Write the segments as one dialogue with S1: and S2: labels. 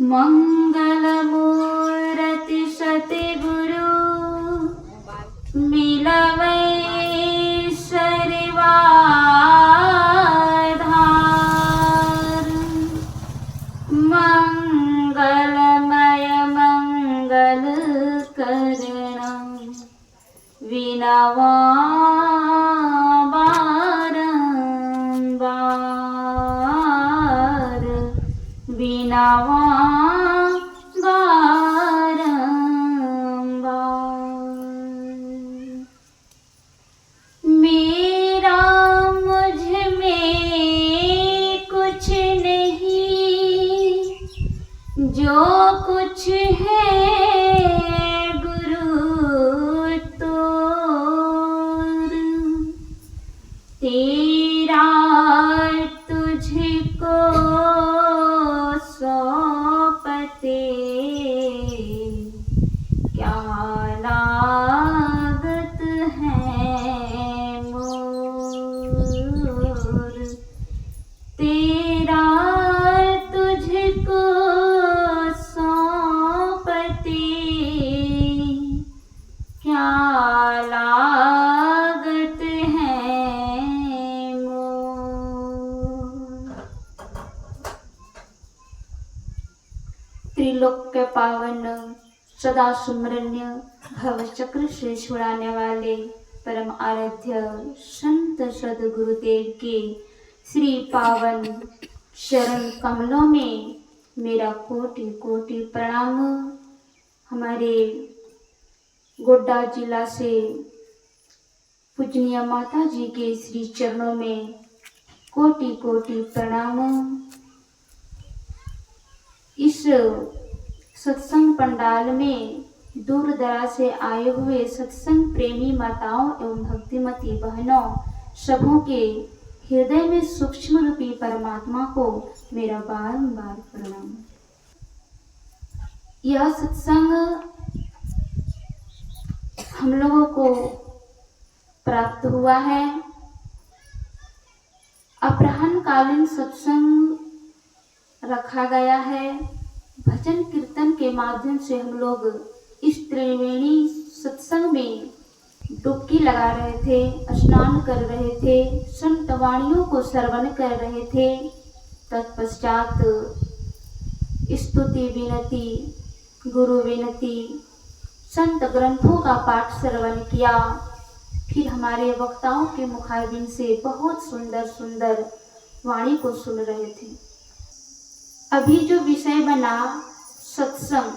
S1: मंगलमूर्ति सतगुरु मिलवै शरीवाधार। मंगलमय मंगल करण विनवा बारंबार विनवा मेरा मुझ में कुछ नहीं, जो कुछ है गुरु तोर। तेरा तुझको सौंपते क्या लागत है मोर। तेरा तुझको सौंपते क्या लागत है मोर। त्रिलोक्य पावन सदा सुमरण्य भव चक्र से छुड़ाने वाले परम आराध्य संत सदगुरुदेव के श्री पावन शरण कमलों में मेरा कोटि कोटि प्रणाम। हमारे गोड्डा जिला से पूजनीय माता जी के श्री चरणों में कोटि कोटि प्रणाम। इस सत्संग पंडाल में दूर दराज से आए हुए सत्संग प्रेमी माताओं एवं भक्तिमती बहनों सबों के हृदय में सूक्ष्म रूपी परमात्मा को मेरा बारंबार प्रणाम। यह सत्संग हम लोगों को प्राप्त हुआ है। अपराह्न कालीन सत्संग रखा गया है। भजन कीर्तन के माध्यम से हम लोग इस त्रिवेणी सत्संग में डुबकी लगा रहे थे, स्नान कर रहे थे, संत वाणियों को श्रवण कर रहे थे। तत्पश्चात स्तुति विनती, गुरु विनती, संत ग्रंथों का पाठ श्रवण किया। फिर हमारे वक्ताओं के मुखारबिन से बहुत सुंदर सुंदर वाणी को सुन रहे थे। अभी जो विषय बना सत्संग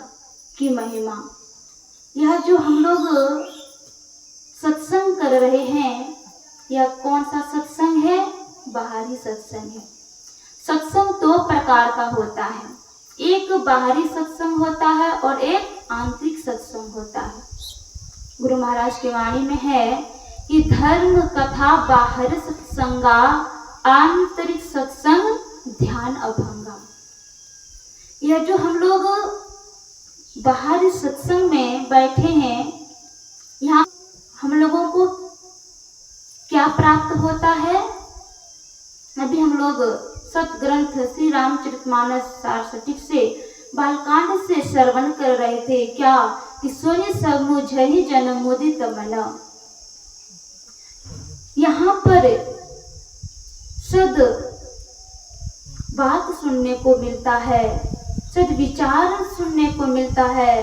S1: की महिमा, यह जो हम लोग सत्संग कर रहे हैं, यह कौन सा सत्संग है? बाहरी सत्संग है। सत्संग दो प्रकार का होता है, एक बाहरी सत्संग होता है और एक आंतरिक सत्संग होता है। गुरु महाराज की वाणी में है कि धर्म कथा बाहर सत्संगा, आंतरिक सत्संग ध्यान अभंगा। यह जो हम लोग बाहरी सत्संग में बैठे हैं, यहाँ हम लोगों को क्या प्राप्त होता है? अभी हम लोग सतग्रंथ श्री रामचरितमानस सारस्वती से बालकांड से श्रवण कर रहे थे। क्या कि सोने सब मुझहि जन मुदित मन। यहाँ पर सद बात सुनने को मिलता है, सद विचार सुनने को मिलता है,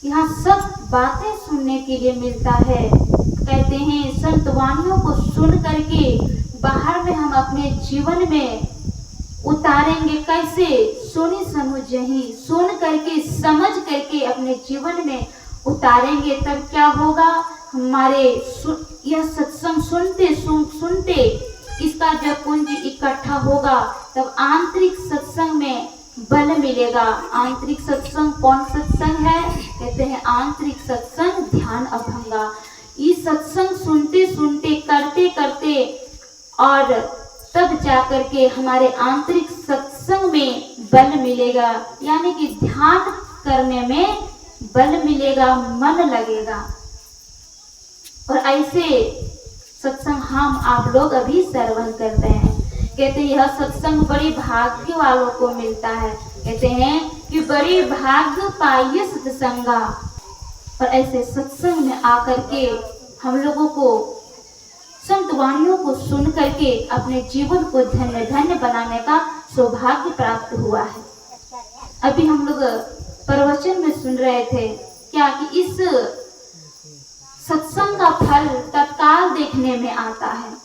S1: यहाँ सब बातें सुनने के लिए मिलता है। कहते हैं संत वाणियों को सुन करके बाहर में हम अपने जीवन में उतारेंगे। कैसे? सुनी समझही, सुन करके समझ करके अपने जीवन में उतारेंगे। तब क्या होगा? हमारे यह सत्संग सुनते सुनते इसका जब पूंजी इकट्ठा होगा तब आंतरिक सत्संग में बल मिलेगा। आंतरिक सत्संग कौन सत्संग है? कहते हैं आंतरिक सत्संग ध्यान अभंगा। ये सत्संग सुनते सुनते करते करते और तब जाकर के हमारे आंतरिक सत्संग में बल मिलेगा, यानी कि ध्यान करने में बल मिलेगा, मन लगेगा। और ऐसे सत्संग हम आप लोग अभी श्रवण करते हैं। कहते हैं यह सत्संग बड़ी भाग्य वालों को मिलता है। कहते हैं कि बड़े भाग्य पाइए सत्संगा। और ऐसे सत्संग में आकर के हम लोगों को संत वाणियों को सुन करके अपने जीवन को धन्य धन्य बनाने का सौभाग्य प्राप्त हुआ है। अभी हम लोग प्रवचन में सुन रहे थे क्या कि इस सत्संग का फल तत्काल देखने में आता है।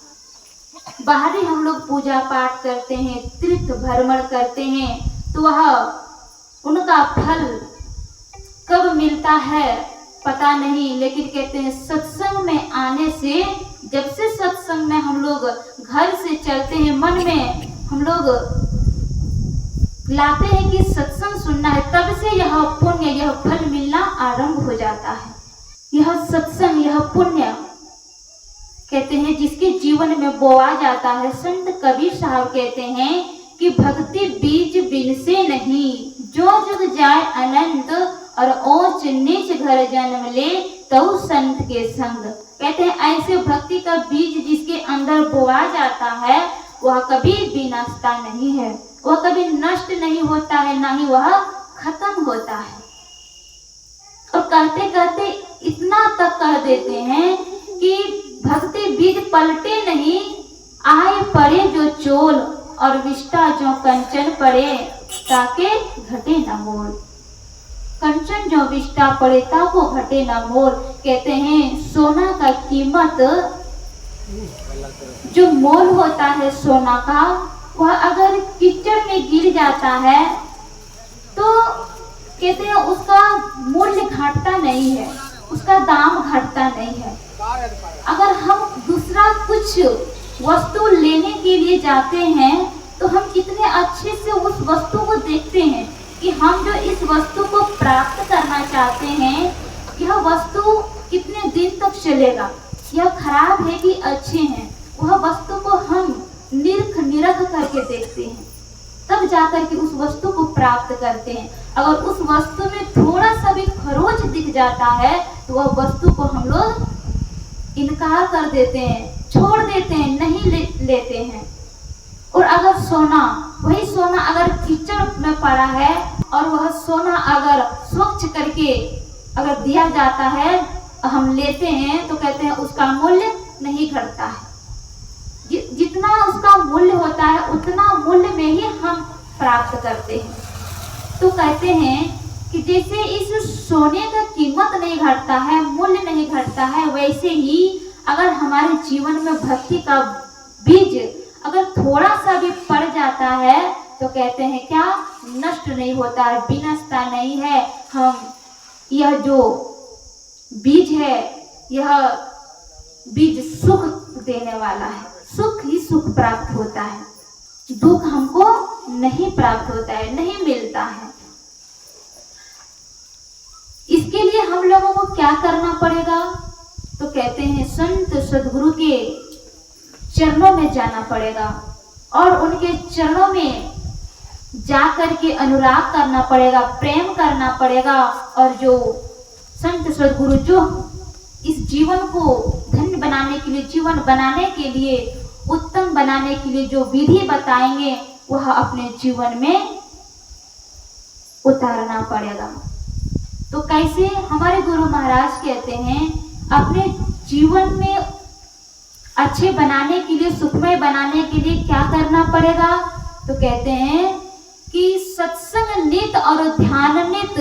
S1: बाहरी हम लोग पूजा पाठ करते हैं, तीर्थ भ्रमण करते हैं, तो वह उनका फल कब मिलता है पता नहीं, लेकिन कहते हैं सत्संग में आने से, जब से सत्संग में हम लोग घर से चलते हैं, मन में हम लोग लाते हैं कि सत्संग सुनना है, तब से यह पुण्य, यह फल मिलना आरंभ हो जाता है। यह सत्संग, यह पुण्य कहते हैं जिसके जीवन में बोआ जाता है। संत कबीर साहब कहते हैं कि भक्ति बीज बिन से नहीं, जो जुग जाए अनंत, और ऊंच नीच घर जन्म ले तो संत के संग। कहते हैं ऐसे भक्ति का बीज जिसके अंदर बोआ जाता है वह कभी भी नष्टा नहीं है, वह कभी नष्ट नहीं होता है, ना ही वह खत्म होता है। और कहते कहते इतना तक कह देते हैं कि भक्ति बीज पलटे नहीं, आए पड़े जो चोल, और विष्टा जो कंचन पड़े ताके घटे न मोल। कंचन जो विष्टा पड़े ताको घटे न मोल। कहते हैं सोना का कीमत, जो मोल होता है सोना का, वह अगर कीचड़ में गिर जाता है तो कहते हैं उसका मूल्य घटता नहीं है, उसका दाम घटता नहीं है। अगर हम दूसरा कुछ वस्तु लेने के लिए जाते हैं तो हम कितने अच्छे से उस वस्तु को देखते हैं कि हम जो इस वस्तु को प्राप्त करना चाहते हैं, यह वस्तु कितने दिन तक चलेगा, यह खराब है कि अच्छे हैं, वह वस्तु को हम निरख करके देखते हैं, तब जाकर के उस वस्तु को प्राप्त करते हैं। अगर उस वस्तु में थोड़ा सा भी खरोच दिख जाता है तो वह वस्तु को हम लोग इनकार कर देते हैं, छोड़ देते हैं, नहीं लेते हैं। और अगर सोना, वही सोना अगर कीचड़ में पड़ा है और वह सोना अगर स्वच्छ करके अगर दिया जाता है, हम लेते हैं तो कहते हैं उसका मूल्य नहीं घटता है। जितना उसका मूल्य होता है उतना मूल्य में ही हम प्राप्त करते हैं। तो कहते हैं कि जैसे इस सोने का कीमत नहीं घटता है, मूल्य नहीं घटता है, वैसे ही अगर हमारे जीवन में भक्ति का बीज अगर थोड़ा सा भी पड़ जाता है तो कहते हैं क्या, नष्ट नहीं होता है, विनष्टा नहीं है। हम यह जो बीज है, यह बीज सुख देने वाला है, सुख ही सुख प्राप्त होता है, दुख हमको नहीं प्राप्त होता है, नहीं मिलता है। इसके लिए हम लोगों को क्या करना पड़ेगा? तो कहते हैं संत सदगुरु के चरणों में जाना पड़ेगा और उनके चरणों में जाकर के अनुराग करना पड़ेगा, प्रेम करना पड़ेगा। और जो संत सदगुरु जो इस जीवन को धन्य बनाने के लिए, जीवन बनाने के लिए, उत्तम बनाने के लिए जो विधि बताएंगे वह अपने जीवन में उतारना पड़ेगा। तो कैसे? हमारे गुरु महाराज कहते हैं अपने जीवन में अच्छे बनाने के लिए, सुखमय बनाने के लिए क्या करना पड़ेगा? तो कहते हैं कि सत्संग नित और ध्यान नित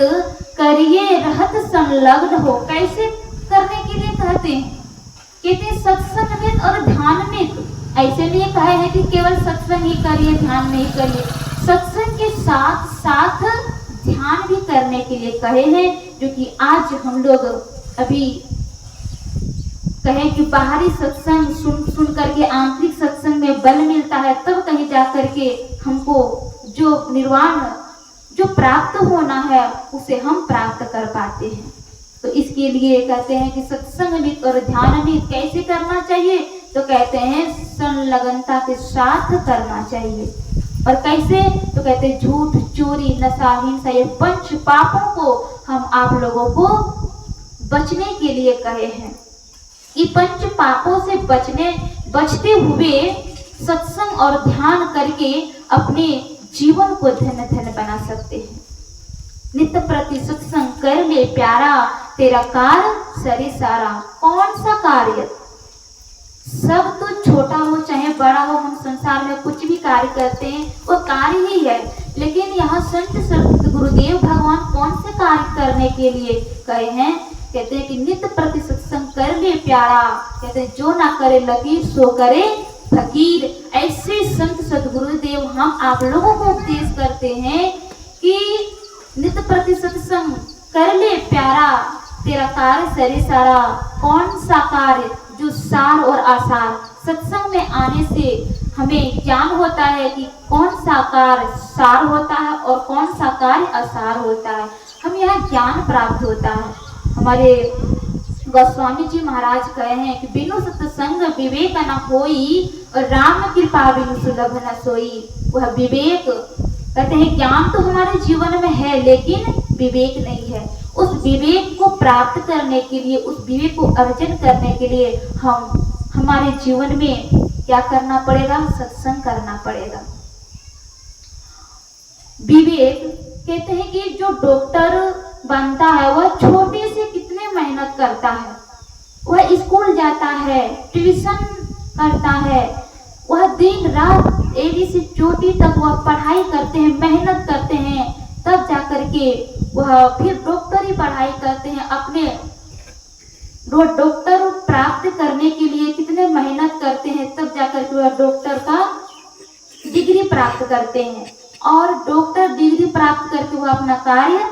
S1: करिए रहत संलग्न हो। कैसे करने के लिए कहते हैं? कहते हैं सत्संग नित और ध्यान नित। ऐसे नहीं कहे हैं कि केवल सत्संग ही करिए, ध्यान नहीं करिए। सत्संग के साथ साथ ध्यान भी करने के लिए कहे हैं, जो कि आज हम लोग अभी कहें कि बाहरी सत्संग सुन करके आंतरिक सत्संग में बल मिलता है, तब कहीं जा करके हमको जो निर्वाण जो प्राप्त होना है उसे हम प्राप्त कर पाते हैं। तो इसके लिए कहते हैं कि सत्संग नित और ध्यान नित कैसे करना चाहिए? तो कहते हैं संलग्नता के साथ करना चाहिए। और कैसे? तो कहते हैं झूठ, चोरी, नशा, हिंसा, ये पंच पापों को हम आप लोगों को बचने के लिए कहे हैं। ये पंच पापों से बचते हुए सत्संग और ध्यान करके अपने जीवन को धन्य धन्य बना सकते हैं। नित्य प्रति सत्संग कर ले प्यारा, तेरा कार्य सरे सारा। कौन सा कार्य? सब तो छोटा हो चाहे बड़ा हो, हम संसार में कुछ भी कार्य करते हैं वो कार्य ही है। लेकिन यहाँ संत गुरुदेव भगवान कौन से कार्य करने के लिए कहे हैं? कहते हैं कि नित्य प्रति सत्संग कर ले प्यारा। कहते हैं जो ना करे लकीर सो करे फकीर। ऐसे संत सदगुरुदेव हम आप लोगों को उपदेश करते हैं कि नित्य प्रति सत्संग कर ले प्यारा, तेरा कार्य सरे सारा। कौन सा कार्य? जो सार और आसार। सत्संग में आने से हमें ज्ञान होता है कि कौन सा कार्य सार होता है और कौन सा कार्य आसार होता है। हम यहाँ ज्ञान प्राप्त होता है। हमारे गोस्वामी जी महाराज कहे हैं कि बिनु सत्संग विवेक न होई, और राम कृपा बिनु सुलभ न सोई। वह विवेक, कहते हैं ज्ञान तो हमारे जीवन में है लेकिन विवेक नहीं है। उस विवेक को प्राप्त करने के लिए, उस विवेक को अर्जन करने के लिए हमारे जीवन में क्या करना पड़ेगा? सत्संग करना पड़ेगा। विवेक, कहते हैं कि जो डॉक्टर बनता है वह छोटे से कितने मेहनत करता है। वह स्कूल जाता है, ट्यूशन करता है, वह दिन रात एड़ी से चोटी तक वह पढ़ाई करते हैं, मेहनत करते हैं, तब जाकर के वह फिर डॉक्टरी पढ़ाई करते हैं। अपने डॉक्टर प्राप्त करने के लिए कितने मेहनत करते हैं, तब जाकर के वह डॉक्टर का डिग्री प्राप्त करते हैं। और डॉक्टर डिग्री प्राप्त करके वह अपना कार्य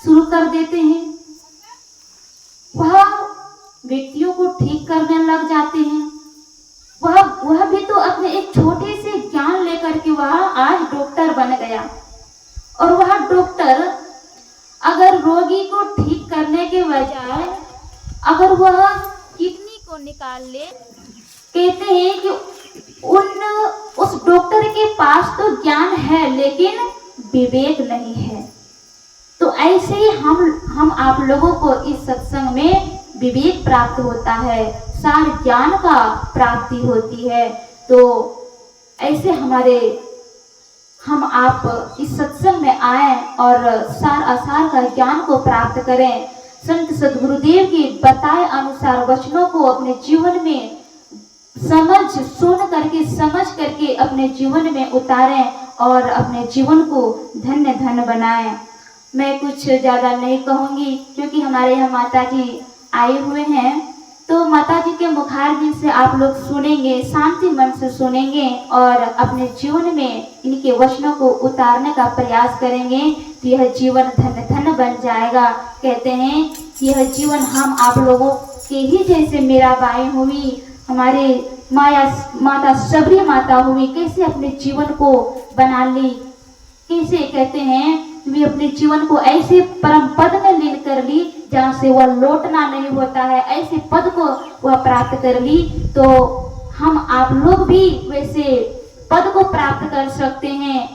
S1: शुरू कर देते हैं। वह व्यक्तियों को ठीक करने लग जाते हैं। वह भी तो अपने एक छोटे से ज्ञान लेकर के वह आज डॉक्टर बन गया। और वह डॉक्टर अगर रोगी को ठीक करने के बजाय अगर वह किडनी को निकाल ले, कहते हैं कि उस डॉक्टर के पास तो ज्ञान है लेकिन विवेक नहीं है। तो ऐसे ही हम आप लोगों को इस सत्संग में विवेक प्राप्त होता है, सार ज्ञान का प्राप्ति होती है। तो ऐसे हम आप इस सत्संग में आए और सार असार का ज्ञान को प्राप्त करें। संत सदगुरुदेव के बताए अनुसार वचनों को अपने जीवन में समझ करके अपने जीवन में उतारें और अपने जीवन को धन्य धन्य बनाएं। मैं कुछ ज़्यादा नहीं कहूँगी क्योंकि हमारे यहाँ माता जी आए हुए हैं। तो माता जी के मुखारबिंद से आप लोग सुनेंगे, शांति मन से सुनेंगे और अपने जीवन में इनके वचनों को उतारने का प्रयास करेंगे तो यह जीवन धन्य धन्य बन जाएगा। कहते हैं कि यह जीवन हम आप लोगों के ही जैसे मीराबाई हुई, हमारे माता सबरी माता हुई, कैसे अपने जीवन को बना ली, कैसे कहते हैं वे अपने जीवन को ऐसे परम पद में लीन कर ली जहाँ से वह लौटना नहीं होता है, ऐसे पद को वह प्राप्त कर ली। तो हम आप लोग भी वैसे पद को प्राप्त कर सकते हैं।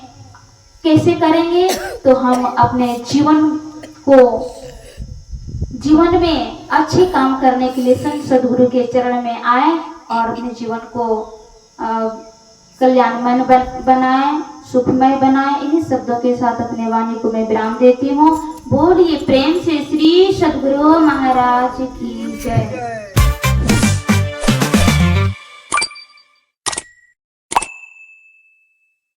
S1: कैसे करेंगे? तो हम अपने जीवन में अच्छे काम करने के लिए संत सदगुरु के चरण में आए और अपने जीवन को कल्याणमय बनाए, सुखमय बनाए। इन्हीं शब्दों के साथ अपने वाणी को मैं विराम देती हूँ। बोलिए प्रेम से श्री सदगुरु महाराज की जय।